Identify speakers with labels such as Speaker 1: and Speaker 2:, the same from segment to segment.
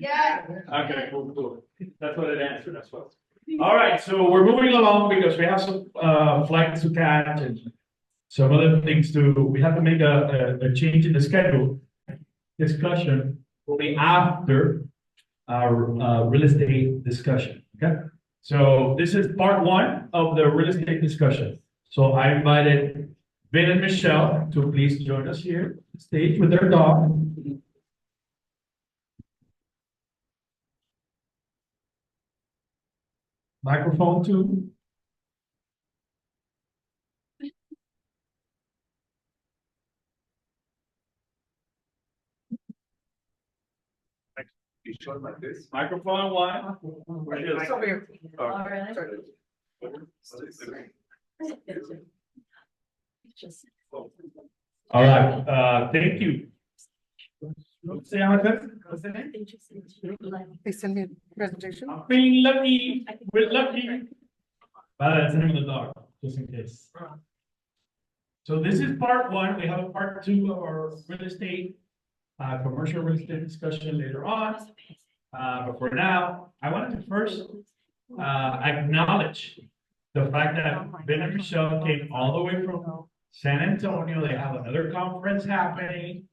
Speaker 1: Yeah.
Speaker 2: Okay, cool. That's what it answered as well. All right, so we're moving along because we have some flights to catch and some other things to, we have to make a change in the schedule. Discussion will be after our real estate discussion, okay? So this is part one of the real estate discussion. So I invited Vin and Michelle to please join us here on the stage with their dog. Microphone two.
Speaker 3: You show it like this?
Speaker 2: Microphone one.
Speaker 1: Over here.
Speaker 3: Oh.
Speaker 2: All right, thank you. Say how much? What's the name?
Speaker 1: They send me a presentation.
Speaker 2: I'm feeling lucky. We're lucky. That's the name of the dog, just in case. So this is part one. We have a part two of our real estate, commercial real estate discussion later on. But for now, I wanted to first acknowledge the fact that Ben and Michelle came all the way from San Antonio. They have another conference happening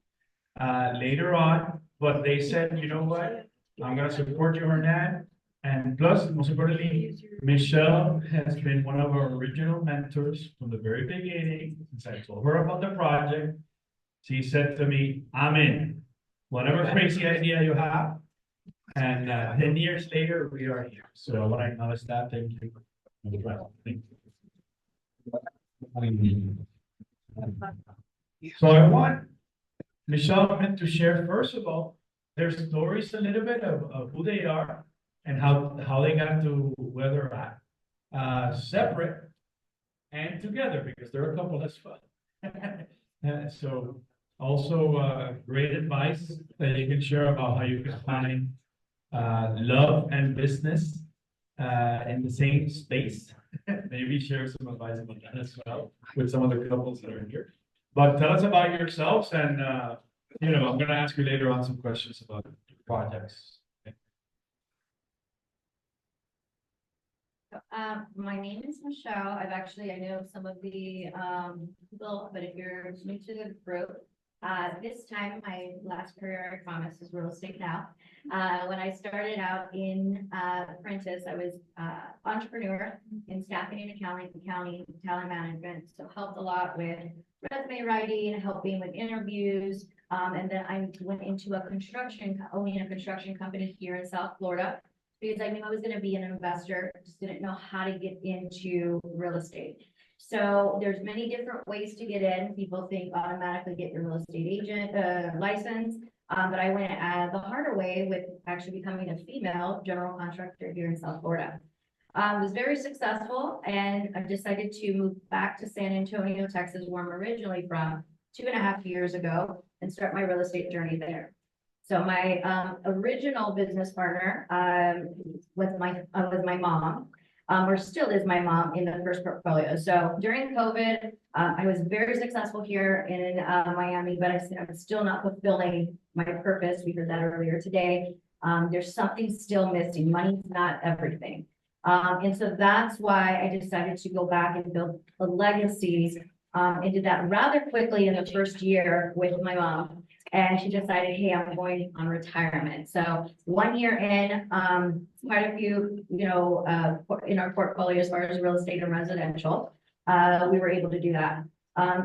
Speaker 2: later on, but they said, you know what? I'm gonna support you, Hernan. And plus, most importantly, Michelle has been one of our original mentors from the very beginning. Since I told her about the project, she said to me, I'm in. Whatever crazy idea you have. And 10 years later, we are here. So I want to acknowledge that. Thank you. Thank you. So I want Michelle to share, first of all, their stories a little bit of who they are and how they got to where they're at, separate and together, because they're a couple as well. So also great advice that you can share about how you can find love and business in the same space. Maybe share some advice about that as well with some of the couples that are here. But tell us about yourselves, and I'm going to ask you later on some questions about projects. Okay.
Speaker 4: My name is Michelle. I know some of the people, but if you're new to the group, this time, my last career, I promise, is real estate now. When I started out in Prentice, I was entrepreneur in staffing and accounting, talent management. So helped a lot with resume writing, helping with interviews. And then I went into owning a construction company here in South Florida because I knew I was going to be an investor, just didn't know how to get into real estate. So there's many different ways to get in. People think automatically get your real estate agent license. But I went the harder way with actually becoming a female general contractor here in South Florida. Was very successful, and I decided to move back to San Antonio, Texas, where I'm originally from 2.5 years ago, and start my real estate journey there. So my original business partner was my mom. Or still is my mom in the first portfolio. So during COVID, I was very successful here in Miami, but I'm still not fulfilling my purpose. We heard that earlier today. There's something still missing. Money's not everything. And so that's why I decided to go back and build a legacy and did that rather quickly in the first year with my mom. And she decided, hey, I'm going on retirement. So 1 year in, quite a few, in our portfolio as far as real estate and residential, we were able to do that.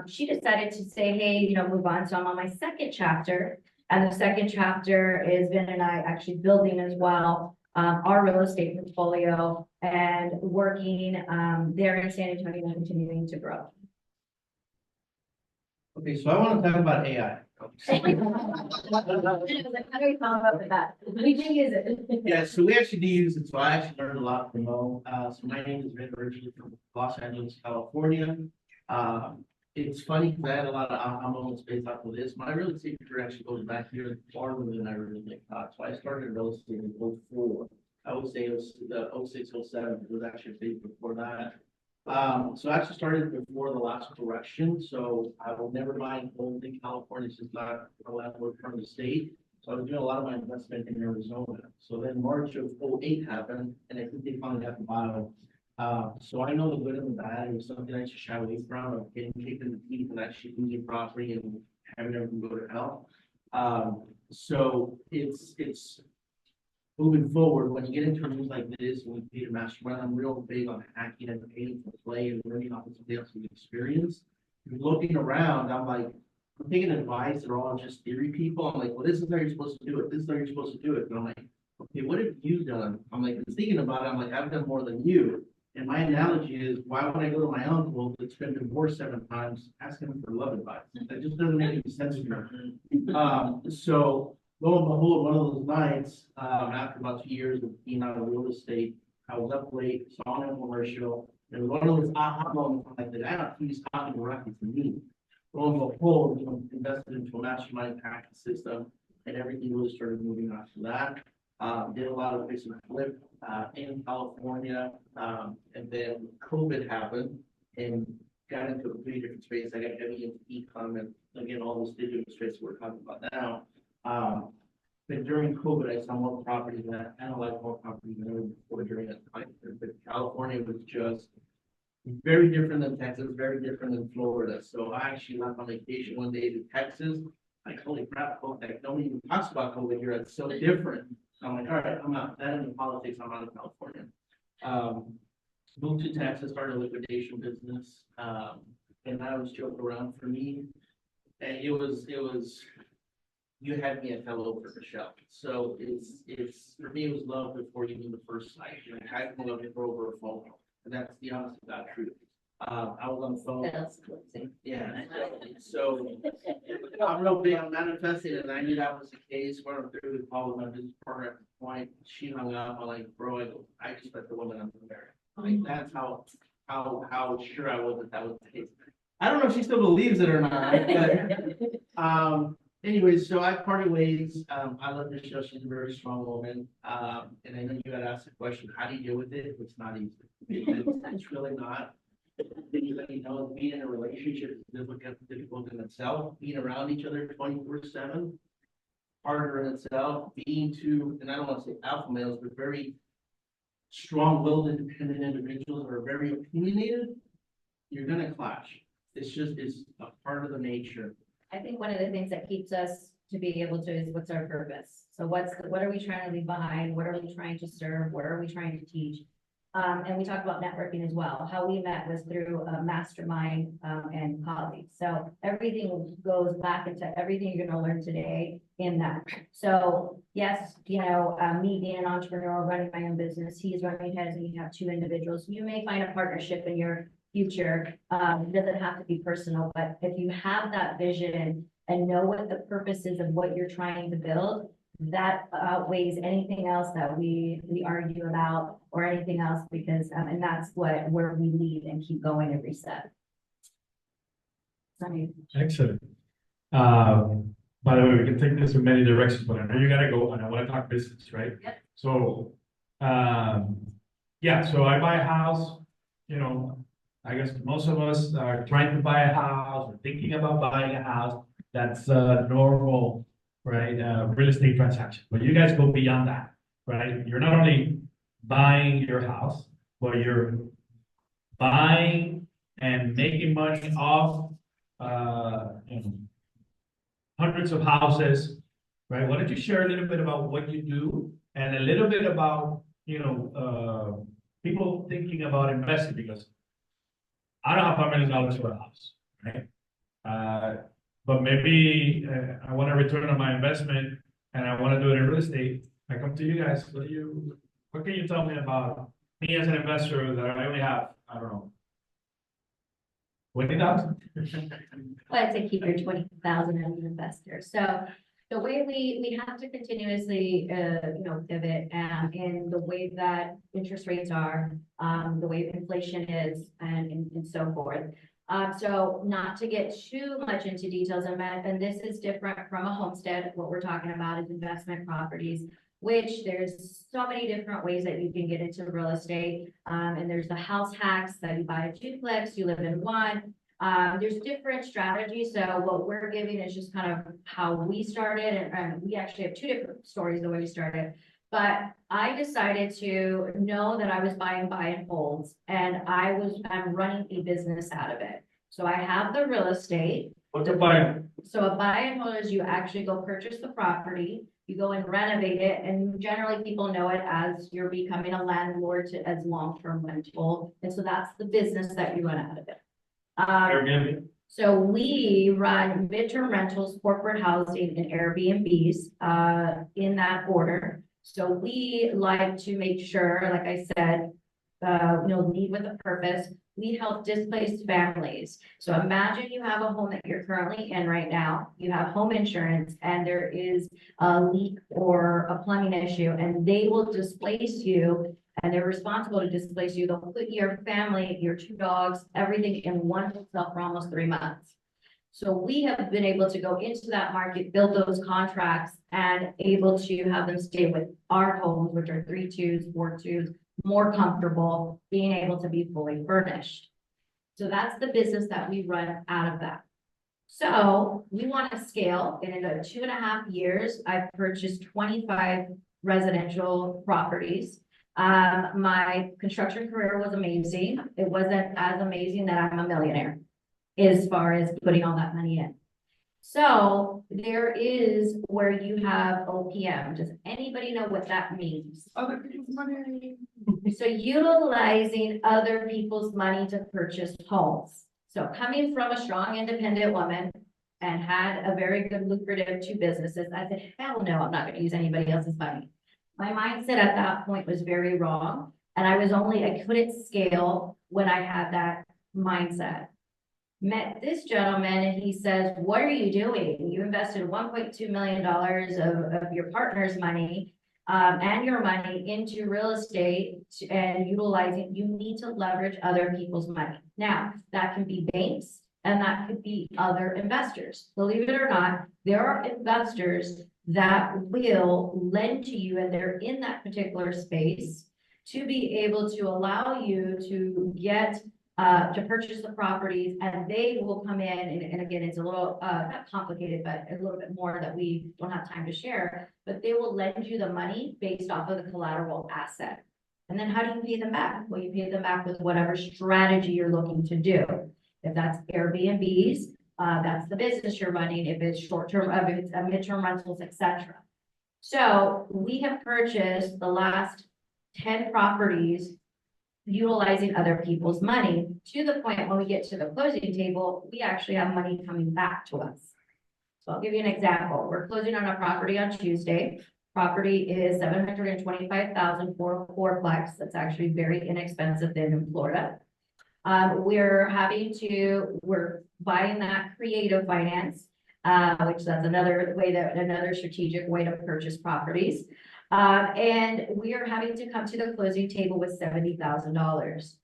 Speaker 4: She decided to say, hey, move on. So I'm on my second chapter. And the second chapter is Vin and I actually building as well our real estate portfolio and working there in San Antonio and continuing to grow.
Speaker 5: Okay, so I want to talk about AI.
Speaker 4: How do we follow up with that? We do use it.
Speaker 5: Yeah, so we actually do use it. So I actually learned a lot from Mo. So my name is Vin, originally from Los Angeles, California. It's funny because I had a lot of aha moments based off of this. My real estate career actually goes back here farther than I originally thought. So I started real estate in 2004. I would say it was the 06, 07. It was actually a bit before that. So I actually started before the last correction. So I will never buy gold in California since not a landlord from the state. So I was doing a lot of my investment in Arizona. So then March of '08 happened, and I think they finally got the bottle. So I know the good and the bad. It was something I should shy away from, of getting kicked in the teeth and actually losing property and having everything go to hell. So it's moving forward, when you get into rooms like this, when you need a mastermind, I'm real big on hacking and paying for play and learning off of somebody else's experience. Looking around, I'm like, I'm taking advice, they're all just theory people. I'm like, well, this is how you're supposed to do it. This is how you're supposed to do it. And I'm like, okay, what have you done? I'm like, thinking about it, I'm like, I've done more than you. And my analogy is, why would I go to my uncle that's been divorced 7 times, asking him for love advice? That just doesn't make any sense to me. So lo and behold, one of those nights, after about 2 years of being out of real estate, I was up late, saw an infomercial. And one of those aha moments, I'm like, the guy on TV's talking directly to me. Lo and behold, you know, invested into a mastermind package system, and everything really started moving after that. Did a lot of fix and flip in California, and then COVID happened and got into a completely different space. I got heavy into e-com and again, all this digital space we're talking about now. But during COVID, I saw more properties than I analyzed more properties than ever before during that time. But California was just very different than Texas, very different than Florida. So I actually went on vacation one day to Texas. Like, holy crap, like, nobody even talks about COVID here. It's so different. So I'm like, all right, I'm out. That in politics, I'm out of California. Moved to Texas, started a liquidation business. And that was joke around for me. And it was, you had me at hello for Michelle. So it's, for me, it was love before even the first sight. Like, I can love it over a phone call. And that's the honest to God truth. I was on the phone. Yeah. So I'm real big on manifesting, and I knew that was the case. When I'm through the call with my business partner at the point, she hung up. I'm like, bro, I just met the woman I'm marrying. Like, that's how sure I was that was the case. I don't know if she still believes it or not, but anyways, so I parted ways. I love Michelle. She's a very strong woman. And I know you had asked the question, how do you deal with it? It's not easy. It's really not. You know, being in a relationship is difficult in itself. Being around each other 24/7, harder in itself. Being two, and I don't want to say alpha males, but very strong-willed, independent individuals that are very opinionated. You're gonna clash. It's a part of the nature.
Speaker 4: I think one of the things that keeps us to be able to is what's our purpose? So what are we trying to leave behind? What are we trying to serve? What are we trying to teach? And we talked about networking as well. How we met was through a mastermind, and colleagues. So everything goes back into everything you're gonna learn today in that. So yes, you know, me being an entrepreneur, running my own business, he's running his, and you have 2 individuals. You may find a partnership in your future. It doesn't have to be personal, but if you have that vision and know what the purpose is of what you're trying to build, that outweighs anything else that we argue about or anything else, because and that's where we lead and keep going every step.
Speaker 2: Excellent. By the way, we can take this in many directions, but I know you gotta go, and I wanna talk business, right?
Speaker 4: Yep.
Speaker 2: So, yeah, so I buy a house, you know, I guess most of us are trying to buy a house or thinking about buying a house. That's a normal, right, real estate transaction. But you guys go beyond that, right? You're not only buying your house, but you're buying and making money off, you know, hundreds of houses, right? Why don't you share a little bit about what you do and a little bit about, you know, people thinking about investing, because I don't have $5 million for a house, right? But maybe I want to return on my investment and I want to do it in real estate. I come to you guys. What can you tell me about me as an investor that I only have, I don't know, 20,000?
Speaker 4: Well, I'd say keep your 20,000 as an investor. So the way we have to continuously, you know, pivot in the way that interest rates are, the way inflation is, and so forth. So not to get too much into details on that, and this is different from a homestead. What we're talking about is investment properties, which there's so many different ways that you can get into real estate. And there's the house hacks that you buy a duplex, you live in one. There's different strategies, so what we're giving is just kind of how we started, and we actually have two different stories the way we started. But I decided to know that I was buying buy and holds, and I'm running a business out of it. So I have the real estate.
Speaker 2: What's a buy?
Speaker 4: So a buy and hold is you actually go purchase the property, you go and renovate it, and generally people know it as you're becoming a landlord to, as long-term rental. And so that's the business that you run out of it.
Speaker 2: Airbnb?
Speaker 4: So we run midterm rentals, corporate housing, and Airbnbs, in that order. So we like to make sure, like I said, lead with a purpose. We help displaced families. So imagine you have a home that you're currently in right now. You have home insurance and there is a leak or a plumbing issue, and they will displace you, and they're responsible to displace you. They'll put your family, your two dogs, everything in one hotel for almost 3 months. So we have been able to go into that market, build those contracts, and able to have them stay with our homes, which are 3-2s, 4-2s, more comfortable, being able to be fully furnished. So that's the business that we run out of that. So we want to scale, and in 2.5 years, I've purchased 25 residential properties. My construction career was amazing. It wasn't as amazing that I'm a millionaire as far as putting all that money in. So there is where you have OPM. Does anybody know what that means?
Speaker 1: Other people's money.
Speaker 4: So utilizing other people's money to purchase homes. So coming from a strong, independent woman and had a very good lucrative 2 businesses, I said, hell no, I'm not going to use anybody else's money. My mindset at that point was very wrong. And I couldn't scale when I had that mindset. Met this gentleman and he says, what are you doing? You invested $1.2 million of your partner's money and your money into real estate and utilizing, you need to leverage other people's money. Now, that can be banks and that could be other investors. Believe it or not, there are investors that will lend to you, and they're in that particular space to be able to allow you to get to purchase the properties, and they will come in, and again, it's a little not complicated, but a little bit more that we don't have time to share, but they will lend you the money based off of the collateral asset. And then how do you pay them back? Well, you pay them back with whatever strategy you're looking to do. If that's Airbnbs, that's the business you're running. If it's short-term, if it's midterm rentals, etc. So we have purchased the last 10 properties utilizing other people's money, to the point when we get to the closing table, we actually have money coming back to us. So I'll give you an example. We're closing on a property on Tuesday. Property is $725,000 for a fourplex. That's actually very inexpensive than in Florida. We're buying that creative finance, which that's another strategic way to purchase properties. And we are having to come to the closing table with $70,000.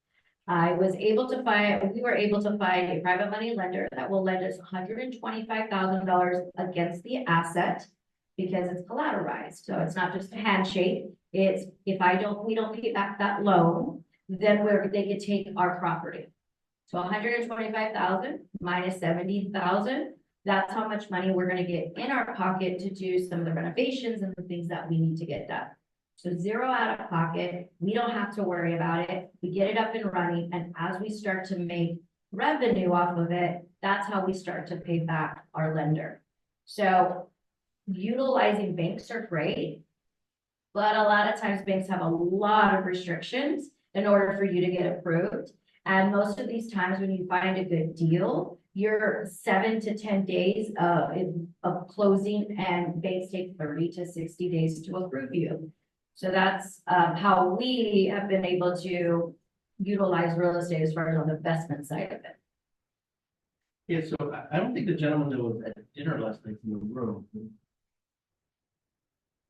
Speaker 4: We were able to find a private money lender that will lend us $125,000 against the asset because it's collateralized. So it's not just a handshake. It's if we don't pay back that loan, then they could take our property. So 125,000 minus 70,000. That's how much money we're going to get in our pocket to do some of the renovations and the things that we need to get done. So 0 out of pocket, we don't have to worry about it. We get it up and running. And as we start to make revenue off of it, that's how we start to pay back our lender. So utilizing banks are great, but a lot of times banks have a lot of restrictions in order for you to get approved. And most of these times when you find a good deal, you're 7 to 10 days of closing, and banks take 30 to 60 days to approve you. So that's how we have been able to utilize real estate as far as on the investment side of it.
Speaker 5: Yeah, so I don't think the gentleman that was at dinner last night in the room,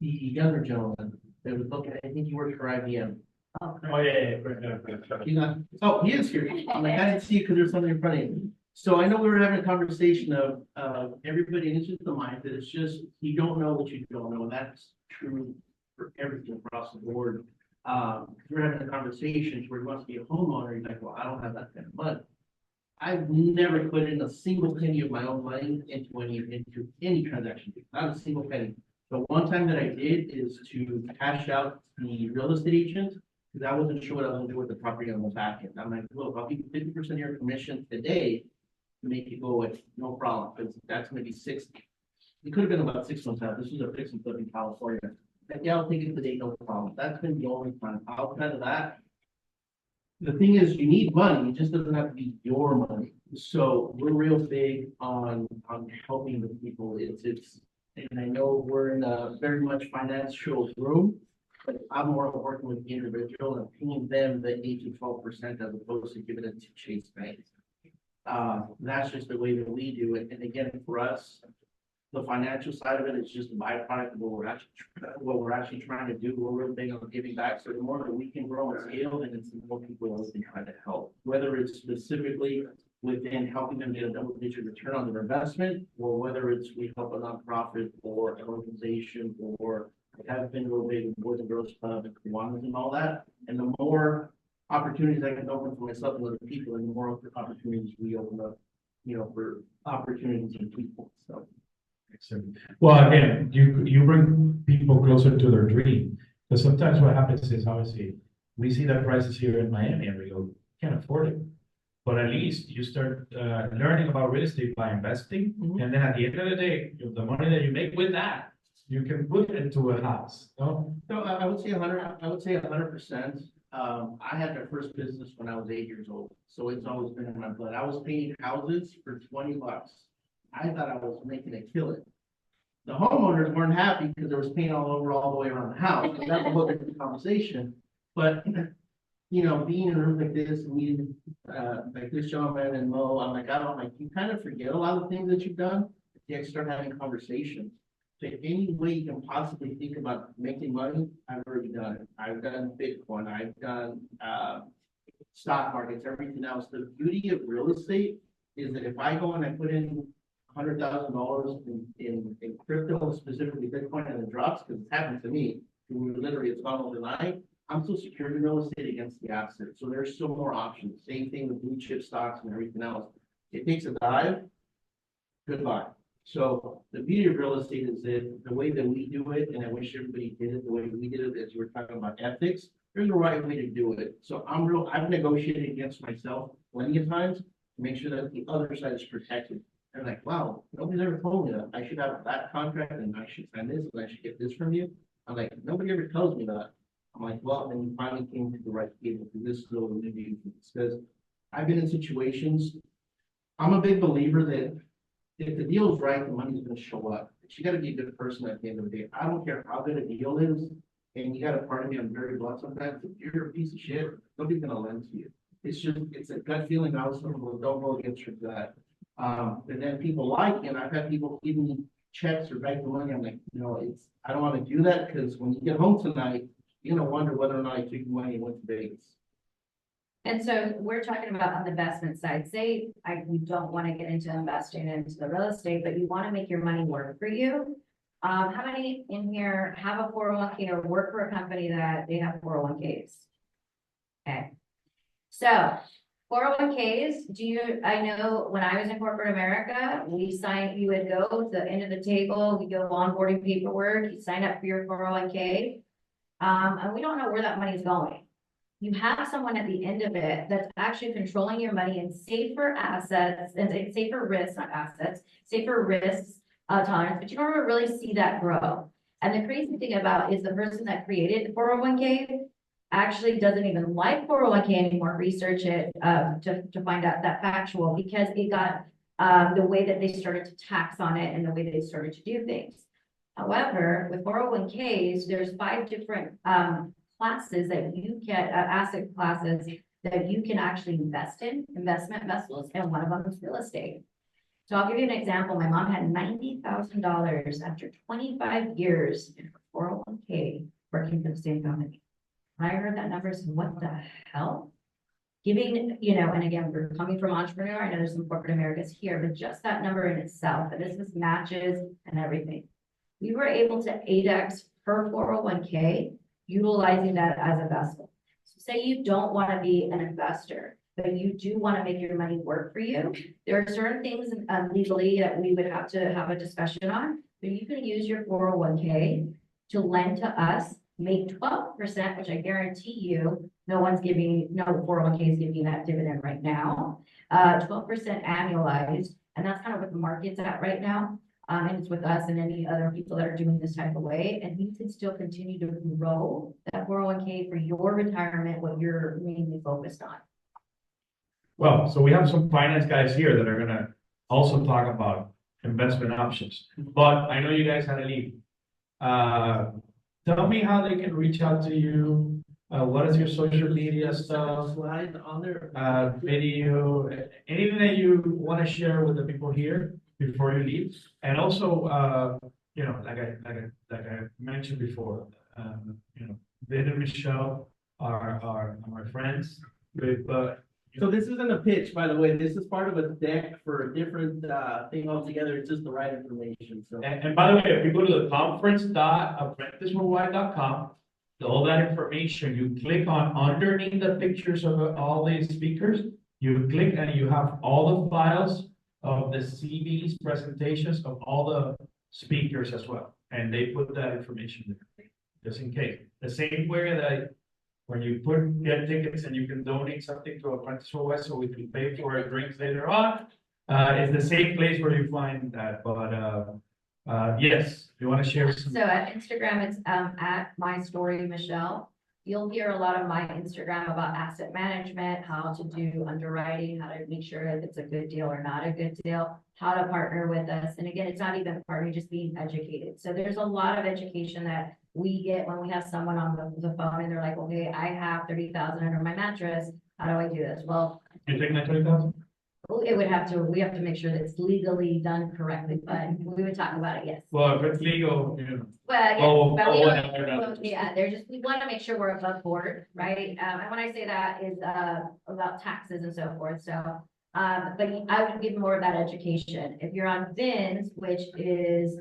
Speaker 5: the younger gentleman that was looking, I think he works for IBM.
Speaker 2: Oh, yeah.
Speaker 5: He's not, oh, he is here. I'm like, I didn't see it because there's something in front of you. So I know we were having a conversation of everybody, and it's just the mind that it's just, you don't know what you don't know. And that's true for everything across the board. We're having a conversation where he wants to be a homeowner. He's like, well, I don't have that kind of money. I've never put in a single penny of my own money into any transaction, not a single penny. The one time that I did is to cash out the real estate agent, because I wasn't sure what I was gonna do with the property on the back end. I'm like, look, I'll give you 50% of your commission today to make you go with no problem, because that's gonna be 60. It could have been about 6 months out. This was a fix and flip in California. Like, yeah, I'll take it today, no problem. That's been the only time. Outside of that, the thing is, you need money, it just doesn't have to be your money. So we're real big on helping the people. It's, and I know we're in a very much financial room, but I'm more of working with the individual and paying them the 8 to 12% as opposed to giving it to Chase Bank. That's just the way that we do it. And again, for us, the financial side of it is just a byproduct of what we're actually trying to do. We're really big on giving back. So the more that we can grow and scale, then it's the more people that we can try to help, whether it's specifically within helping them get a double-digit return on their investment, or whether it's we help a nonprofit or an organization, or have been real big with Boys and Girls Club and Kiwanis and all that. And the more opportunities I can open for myself and other people, and the more opportunities we open up, for opportunities and people. So.
Speaker 2: Excellent. Well, again, you bring people closer to their dream. Because sometimes what happens is, obviously, we see the prices here in Miami and we go, can't afford it. But at least you start learning about real estate by investing. And then at the end of the day, the money that you make with that, you can put it into a house. No?
Speaker 5: So I would say 100%. I had my first business when I was 8 years old. So it's always been in my blood. I was painting houses for $20. I thought I was making a killing. The homeowners weren't happy because there was paint all the way around the house, but that's a whole different conversation. But, being in a room like this, meeting, like this gentleman and Mo, I'm like, you kind of forget a lot of things that you've done. You start having conversations. So any way you can possibly think about making money, I've already done it. I've done Bitcoin, I've done, stock markets, everything else. The beauty of real estate is that if I go and I put in $100,000 in crypto, specifically Bitcoin, and it drops, because it's happened to me, literally it's gone overnight, I'm still secured in real estate against the asset. So there's still more options. Same thing with blue chip stocks and everything else. It takes a dive, goodbye. So the beauty of real estate is that the way that we do it, and I wish everybody did it the way we did it, as you were talking about ethics, there's a right way to do it. So I've negotiated against myself plenty of times to make sure that the other side is protected. And like, wow, nobody's ever told me that. I should have that contract and I should sign this and I should get this from you. I'm like, nobody ever tells me that. I'm like, well, then you finally came to the right people, because this is what we do. Because I've been in situations, I'm a big believer that if the deal is right, the money's gonna show up. But you gotta be a good person at the end of the day. I don't care how good a deal is, and you got a part of me, I'm very blunt sometimes. If you're a piece of shit, nobody's gonna lend to you. It's a gut feeling. I was don't go against your gut. And then people like, and I've had people give me checks or bank the money. I'm like, I don't want to do that, because when you get home tonight, you're gonna wonder whether or not I took the money and went to Vegas.
Speaker 4: And so we're talking about on the investment side, say you don't want to get into investing into the real estate, but you want to make your money work for you. How many in here have a 401k or work for a company that they have 401ks? Okay. So 401ks, I know when I was in corporate America, you would go to the end of the table, you go onboarding paperwork, you sign up for your 401k. And we don't know where that money is going. You have someone at the end of it that's actually controlling your money in safer assets and safer risks, not assets, safer risks tolerance, but you don't really see that grow. And the crazy thing about is the person that created the 401k actually doesn't even like 401k anymore, research it to find out that factual, because it got the way that they started to tax on it and the way that they started to do things. However, with 401ks, there's 5 different classes that you can, asset classes that you can actually invest in, investment vessels, and one of them is real estate. So I'll give you an example. My mom had $90,000 after 25 years in her 401k working for the same company. When I heard that number, I said, what the hell? Giving, and again, we're coming from entrepreneur. I know there's some corporate Americas here, but just that number in itself, and this was matches and everything. We were able to 8x her 401k, utilizing that as a vessel. So say you don't want to be an investor, but you do want to make your money work for you. There are certain things legally that we would have to have a discussion on, but you can use your 401k to lend to us, make 12%, which I guarantee you, no 401k is giving that dividend right now. 12% annualized, and that's kind of what the market's at right now. And it's with us and any other people that are doing this type of way, and you can still continue to grow that 401k for your retirement, what you're mainly focused on.
Speaker 2: Well, so we have some finance guys here that are gonna also talk about investment options, but I know you guys had to leave. Tell me how they can reach out to you. What is your social media stuff?
Speaker 5: Slide on there.
Speaker 2: Video, anything that you want to share with the people here before you leave? And also, you know, like I mentioned before, you know, Vin and Michelle are my friends, but
Speaker 5: So this isn't a pitch, by the way. This is part of a deck for a different thing altogether. It's just the right information, so.
Speaker 2: and by the way, if you go to the conference.apprenticeworldwide.com, all that information, you click on underneath the pictures of all these speakers, you click and you have all the files of the CVs, presentations of all the speakers as well. And they put that information there, just in case. The same way that when you get tickets and you can donate something to Apprentice Worldwide so we can pay for our drinks later on, it's the same place where you find that, but yes, you want to share some.
Speaker 4: So at Instagram, it's at My Story Michelle. You'll hear a lot of my Instagram about asset management, how to do underwriting, how to make sure if it's a good deal or not a good deal, how to partner with us. And again, it's not even partnering, just being educated. So there's a lot of education that we get when we have someone on the phone and they're like, okay, I have 30,000 under my mattress. How do I do this? Well,
Speaker 2: You take my 20,000?
Speaker 4: we have to make sure that it's legally done correctly, but we would talk about it, yes.
Speaker 2: Well, if it's legal, you know.
Speaker 4: Well, yes,
Speaker 2: Oh,
Speaker 4: but we
Speaker 2: oh,
Speaker 4: don't-
Speaker 2: whatever.
Speaker 4: well, yeah, we want to make sure we're above board, right? And when I say that is, about taxes and so forth, so. But I would give more of that education. If you're on VINs, which is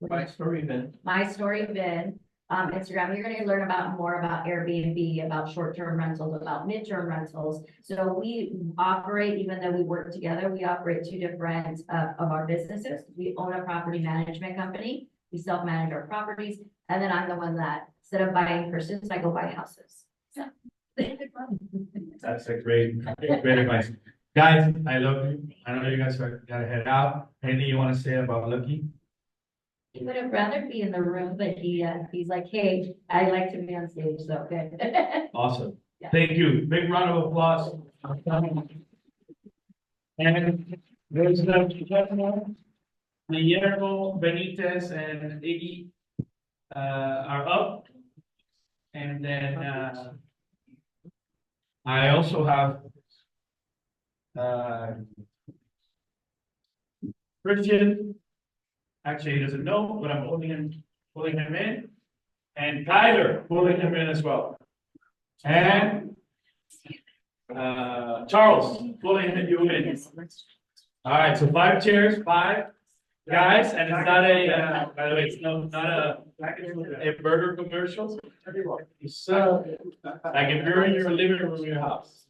Speaker 5: My story, then.
Speaker 4: My Story VIN, Instagram, you're gonna learn more about Airbnb, about short-term rentals, about midterm rentals. So we operate, even though we work together, we operate two different of our businesses. We own a property management company. We self-manage our properties, and then I'm the one that, instead of buying persons, I go buy houses. So.
Speaker 2: That's a great advice. Guys, I love you. I know you guys gotta head out. Anything you want to say about Lucky?
Speaker 4: He would have rather be in the room, but he's like, hey, I like to be on stage, so good.
Speaker 2: Awesome.
Speaker 4: Yeah.
Speaker 2: Thank you. Big round of applause. And there's Guillermo, Benitez, and Iggy are up. And then I also have Christian. Actually, he doesn't know, but I'm pulling him in. And Tyler, pulling him in as well. And Charles, pulling you in. All right, so 5 chairs, 5 guys, and it's not a, by the way, it's not a burger commercial. So, like if you're in your living room in your house.